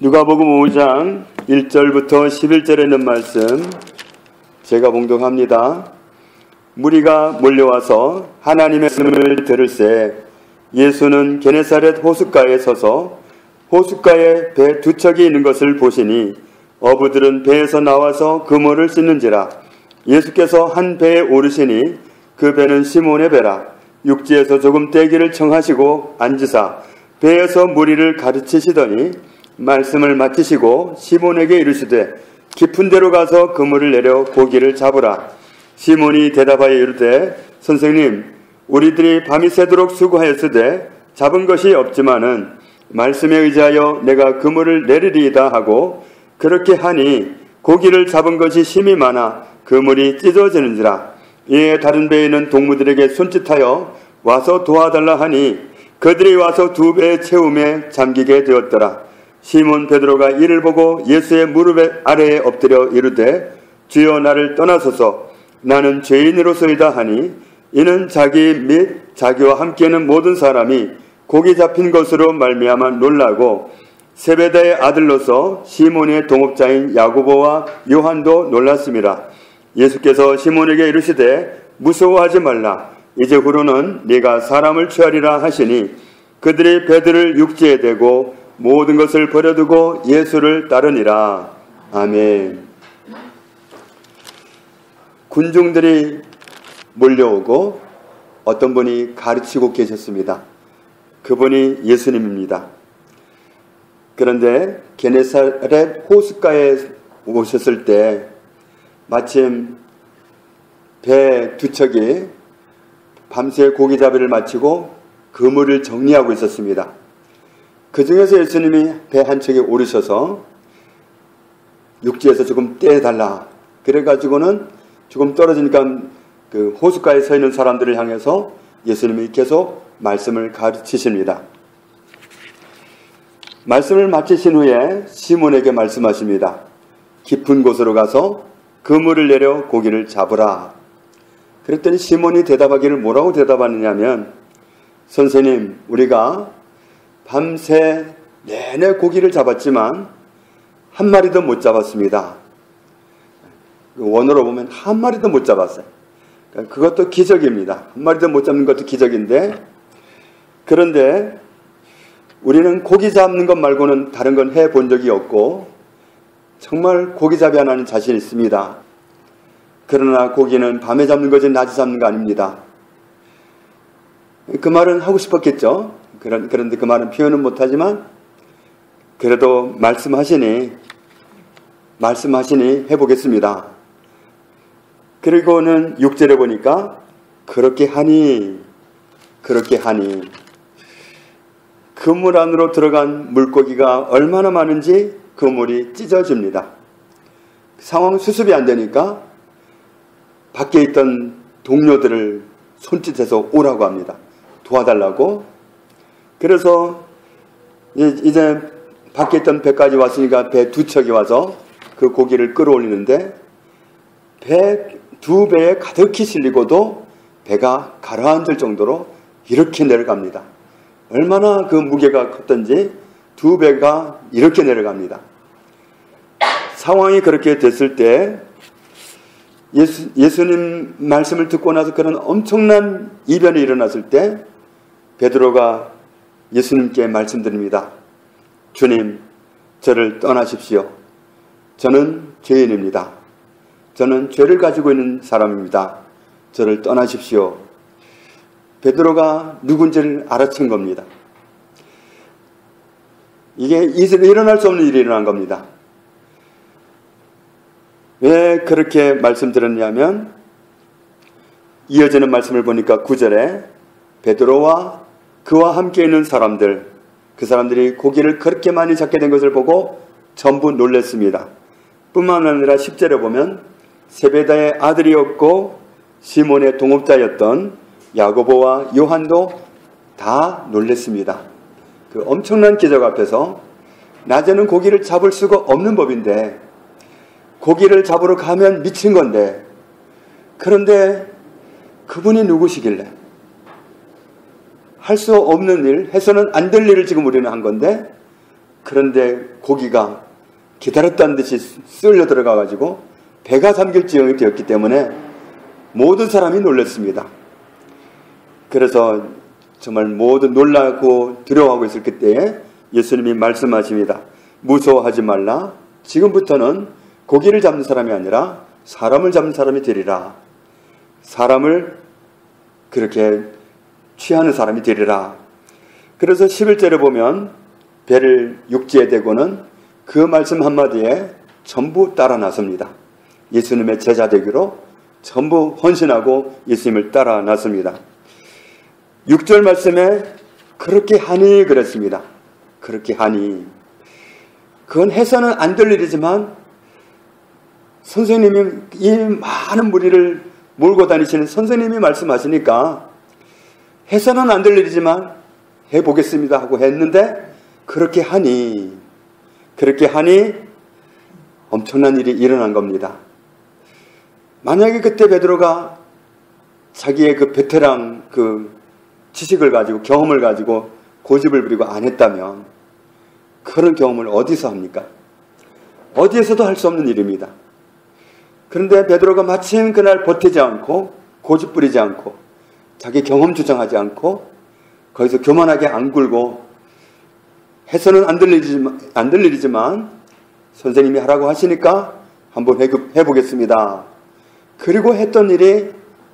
누가복음 5장 1절부터 11절에 있는 말씀 제가 봉독합니다. 무리가 몰려와서 하나님의 말씀을 들을새 예수는 게네사렛 호숫가에 서서 호숫가에 배 두 척이 있는 것을 보시니 어부들은 배에서 나와서 그물을 씻는지라. 예수께서 한 배에 오르시니 그 배는 시몬의 배라. 육지에서 조금 떼기를 청하시고 앉으사 배에서 무리를 가르치시더니 말씀을 마치시고 시몬에게 이르시되 깊은 데로 가서 그물을 내려 고기를 잡으라. 시몬이 대답하여 이르되 선생님, 우리들이 밤이 새도록 수고하였으되 잡은 것이 없지만은 말씀에 의지하여 내가 그물을 내리리이다 하고 그렇게 하니 고기를 잡은 것이 심히 많아 그물이 찢어지는지라. 이에 다른 배에 있는 동무들에게 손짓하여 와서 도와달라 하니 그들이 와서 두 배의 채움에 잠기게 되었더라. 시몬 베드로가 이를 보고 예수의 무릎 아래에 엎드려 이르되 주여, 나를 떠나소서, 나는 죄인으로소이다 하니 이는 자기 및 자기와 함께는 모든 사람이 고기 잡힌 것으로 말미암아 놀라고 세베다의 아들로서 시몬의 동업자인 야고보와 요한도 놀랐습니다. 예수께서 시몬에게 이르시되 무서워하지 말라. 이제 후로는 네가 사람을 취하리라 하시니 그들이 배들을 육지에 대고 모든 것을 버려두고 예수를 따르니라. 아멘. 군중들이 몰려오고 어떤 분이 가르치고 계셨습니다. 그분이 예수님입니다. 그런데 게네사렛 호숫가에 오셨을 때 마침 배 두 척이 밤새 고기잡이를 마치고 그물을 정리하고 있었습니다. 그 중에서 예수님이 배 한 척에 오르셔서 육지에서 조금 떼달라. 그래가지고는 조금 떨어지니까 그 호숫가에 서 있는 사람들을 향해서 예수님이 계속 말씀을 가르치십니다. 말씀을 마치신 후에 시몬에게 말씀하십니다. 깊은 곳으로 가서 그물을 내려 고기를 잡으라. 그랬더니 시몬이 대답하기를 뭐라고 대답하느냐면, 선생님, 우리가 밤새 내내 고기를 잡았지만 한 마리도 못 잡았습니다. 원어로 보면 한 마리도 못 잡았어요. 그것도 기적입니다. 한 마리도 못 잡는 것도 기적인데, 그런데 우리는 고기 잡는 것 말고는 다른 건 해본 적이 없고 정말 고기잡이 하나는 자신 있습니다. 그러나 고기는 밤에 잡는 거지 낮에 잡는 거 아닙니다. 그 말은 하고 싶었겠죠. 그런데 그 말은 표현은 못하지만 그래도 말씀하시니 해보겠습니다. 그리고는 6절에 보니까 그렇게 하니 그물 안으로 들어간 물고기가 얼마나 많은지 그물이 찢어집니다. 상황 수습이 안 되니까 밖에 있던 동료들을 손짓해서 오라고 합니다. 도와달라고. 그래서 이제 밖에 있던 배까지 왔으니까 배 두 척이 와서 그 고기를 끌어올리는데 배 두 배에 가득히 실리고도 배가 가라앉을 정도로 이렇게 내려갑니다. 얼마나 그 무게가 컸던지 두 배가 이렇게 내려갑니다. 상황이 그렇게 됐을 때 예수님 말씀을 듣고 나서 그런 엄청난 이변이 일어났을 때 베드로가 예수님께 말씀드립니다. 주님, 저를 떠나십시오. 저는 죄인입니다. 저는 죄를 가지고 있는 사람입니다. 저를 떠나십시오. 베드로가 누군지를 알아챈 겁니다. 이게 일어날 수 없는 일이 일어난 겁니다. 왜 그렇게 말씀드렸냐면 이어지는 말씀을 보니까 9절에 베드로와 그와 함께 있는 사람들, 그 사람들이 고기를 그렇게 많이 잡게 된 것을 보고 전부 놀랐습니다. 뿐만 아니라 10절에 보면 세베다의 아들이었고 시몬의 동업자였던 야고보와 요한도 다 놀랐습니다. 그 엄청난 기적 앞에서 낮에는 고기를 잡을 수가 없는 법인데 고기를 잡으러 가면 미친 건데, 그런데 그분이 누구시길래 할 수 없는 일, 해서는 안 될 일을 지금 우리는 한 건데 그런데 고기가 기다렸다는 듯이 쓸려 들어가 가지고 배가 잠길 지경이 되었기 때문에 모든 사람이 놀랐습니다. 그래서 정말 모두 놀라고 두려워하고 있을 그때에 예수님이 말씀하십니다. 무서워하지 말라. 지금부터는 고기를 잡는 사람이 아니라 사람을 잡는 사람이 되리라. 사람을 그렇게 취하는 사람이 되리라. 그래서 11절에 보면 배를 육지에 대고는 그 말씀 한마디에 전부 따라 나섭니다. 예수님의 제자 되기로 전부 헌신하고 예수님을 따라 나섭니다. 6절 말씀에 그렇게 하니 그랬습니다. 그렇게 하니. 그건 해서는 안 될 일이지만 선생님이 이 많은 무리를 몰고 다니시는 선생님이 말씀하시니까 해서는 안 될 일이지만 해보겠습니다 하고 했는데 그렇게 하니 엄청난 일이 일어난 겁니다. 만약에 그때 베드로가 자기의 그 베테랑 그 지식을 가지고 경험을 가지고 고집을 부리고 안 했다면 그런 경험을 어디서 합니까? 어디에서도 할 수 없는 일입니다. 그런데 베드로가 마침 그날 버티지 않고 고집 부리지 않고 자기 경험 주장하지 않고 거기서 교만하게 안 굴고 해서는 안 될 일이지만 선생님이 하라고 하시니까 한번 해보겠습니다. 그리고 했던 일이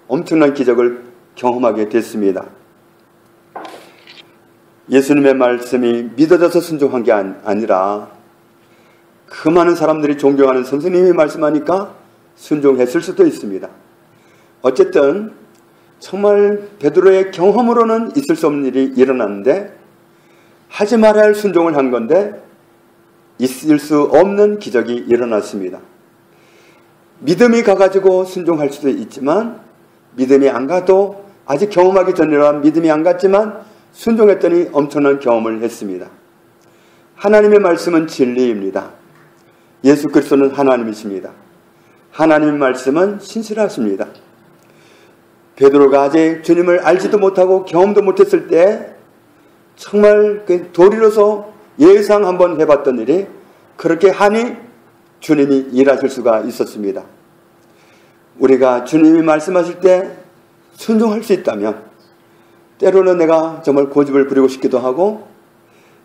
엄청난 기적을 경험하게 됐습니다. 예수님의 말씀이 믿어져서 순종한 게 아니라 그 많은 사람들이 존경하는 선생님이 말씀하니까 순종했을 수도 있습니다. 어쨌든 정말 베드로의 경험으로는 있을 수 없는 일이 일어났는데 하지 말아야 할 순종을 한 건데 있을 수 없는 기적이 일어났습니다. 믿음이 가가지고 순종할 수도 있지만 믿음이 안 가도 아직 경험하기 전이라 믿음이 안 갔지만 순종했더니 엄청난 경험을 했습니다. 하나님의 말씀은 진리입니다. 예수 그리스도는 하나님이십니다. 하나님의 말씀은 신실하십니다. 베드로가 아직 주님을 알지도 못하고 경험도 못했을 때 정말 그 도리로서 예상 한번 해봤던 일이 그렇게 하니 주님이 일하실 수가 있었습니다. 우리가 주님이 말씀하실 때 순종할 수 있다면 때로는 내가 정말 고집을 부리고 싶기도 하고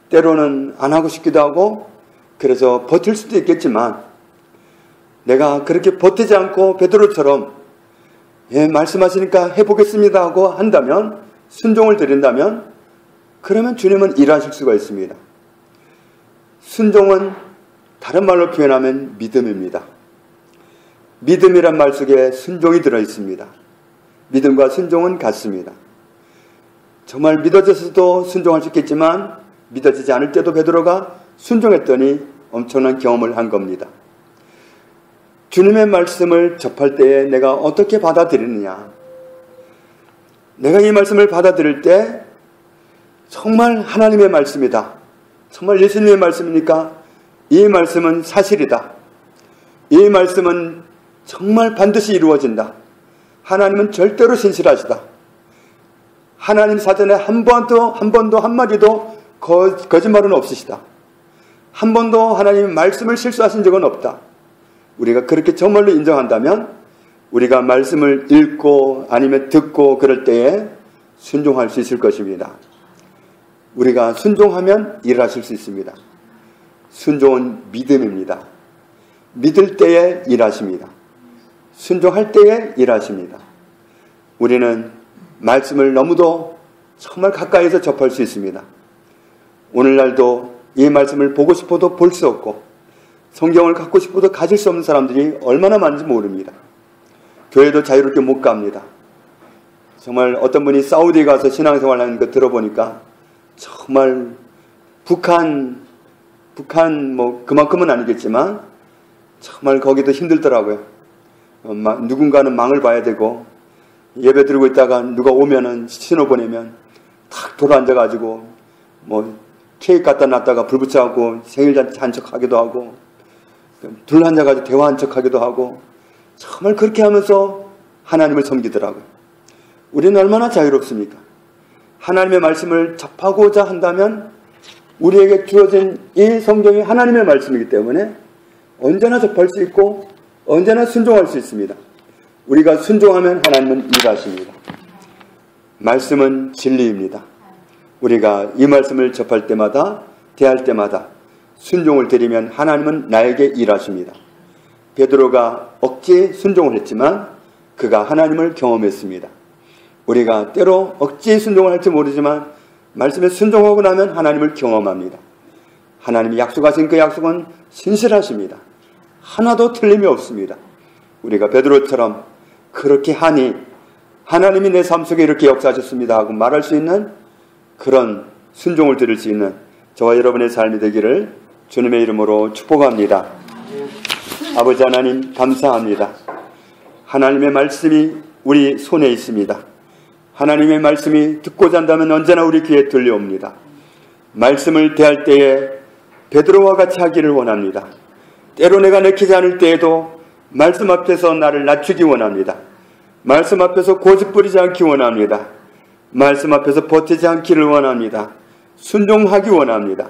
때로는 안 하고 싶기도 하고 그래서 버틸 수도 있겠지만 내가 그렇게 버티지 않고 베드로처럼 말씀하시니까 해보겠습니다 하고 한다면 순종을 드린다면 그러면 주님은 일하실 수가 있습니다. 순종은 다른 말로 표현하면 믿음입니다. 믿음이란 말 속에 순종이 들어있습니다. 믿음과 순종은 같습니다. 정말 믿어져서도 순종할 수 있겠지만 믿어지지 않을 때도 베드로가 순종했더니 엄청난 경험을 한 겁니다. 주님의 말씀을 접할 때에 내가 어떻게 받아들이느냐. 내가 이 말씀을 받아들일 때 정말 하나님의 말씀이다. 정말 예수님의 말씀이니까 이 말씀은 사실이다. 이 말씀은 정말 반드시 이루어진다. 하나님은 절대로 신실하시다. 하나님 사전에 한 번도 한마디도 거짓말은 없으시다. 한 번도 하나님의 말씀을 실수하신 적은 없다. 우리가 그렇게 정말로 인정한다면 우리가 말씀을 읽고 아니면 듣고 그럴 때에 순종할 수 있을 것입니다. 우리가 순종하면 일하실 수 있습니다. 순종은 믿음입니다. 믿을 때에 일하십니다. 순종할 때에 일하십니다. 우리는 말씀을 너무도 정말 가까이서 접할 수 있습니다. 오늘날도 이 말씀을 보고 싶어도 볼 수 없고 성경을 갖고 싶어도 가질 수 없는 사람들이 얼마나 많은지 모릅니다. 교회도 자유롭게 못 갑니다. 정말 어떤 분이 사우디에 가서 신앙생활 하는 거 들어보니까 정말 북한 뭐 그만큼은 아니겠지만 정말 거기도 힘들더라고요. 누군가는 망을 봐야 되고 예배 드리고 있다가 누가 오면은 신호 보내면 탁 돌아앉아가지고 뭐 케이크 갖다 놨다가 불 붙여갖고 생일잔치 한 척하기도 하고 둘 앉아가지고 대화한 척하기도 하고 정말 그렇게 하면서 하나님을 섬기더라고요. 우리는 얼마나 자유롭습니까? 하나님의 말씀을 접하고자 한다면 우리에게 주어진 이 성경이 하나님의 말씀이기 때문에 언제나 접할 수 있고 언제나 순종할 수 있습니다. 우리가 순종하면 하나님은 일하십니다. 말씀은 진리입니다. 우리가 이 말씀을 접할 때마다 대할 때마다 순종을 드리면 하나님은 나에게 일하십니다. 베드로가 억지 순종을 했지만 그가 하나님을 경험했습니다. 우리가 때로 억지 순종을 할지 모르지만 말씀에 순종하고 나면 하나님을 경험합니다. 하나님이 약속하신 그 약속은 신실하십니다. 하나도 틀림이 없습니다. 우리가 베드로처럼 그렇게 하니 하나님이 내 삶 속에 이렇게 역사하셨습니다 하고 말할 수 있는 그런 순종을 드릴 수 있는 저와 여러분의 삶이 되기를 주님의 이름으로 축복합니다. 아버지 하나님 감사합니다. 하나님의 말씀이 우리 손에 있습니다. 하나님의 말씀이 듣고자 한다면 언제나 우리 귀에 들려옵니다. 말씀을 대할 때에 베드로와 같이 하기를 원합니다. 때로 내가 내키지 않을 때에도 말씀 앞에서 나를 낮추기 원합니다. 말씀 앞에서 고집 부리지 않기 원합니다. 말씀 앞에서 버티지 않기를 원합니다. 순종하기 원합니다.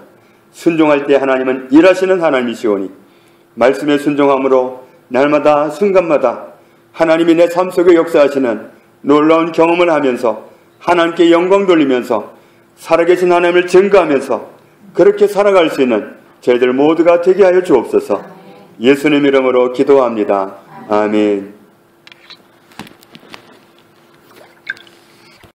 순종할 때 하나님은 일하시는 하나님이시오니 말씀에 순종함으로 날마다 순간마다 하나님이 내 삶 속에 역사하시는 놀라운 경험을 하면서 하나님께 영광 돌리면서 살아계신 하나님을 증거하면서 그렇게 살아갈 수 있는 저희들 모두가 되게 하여 주옵소서. 예수님 이름으로 기도합니다. 아멘.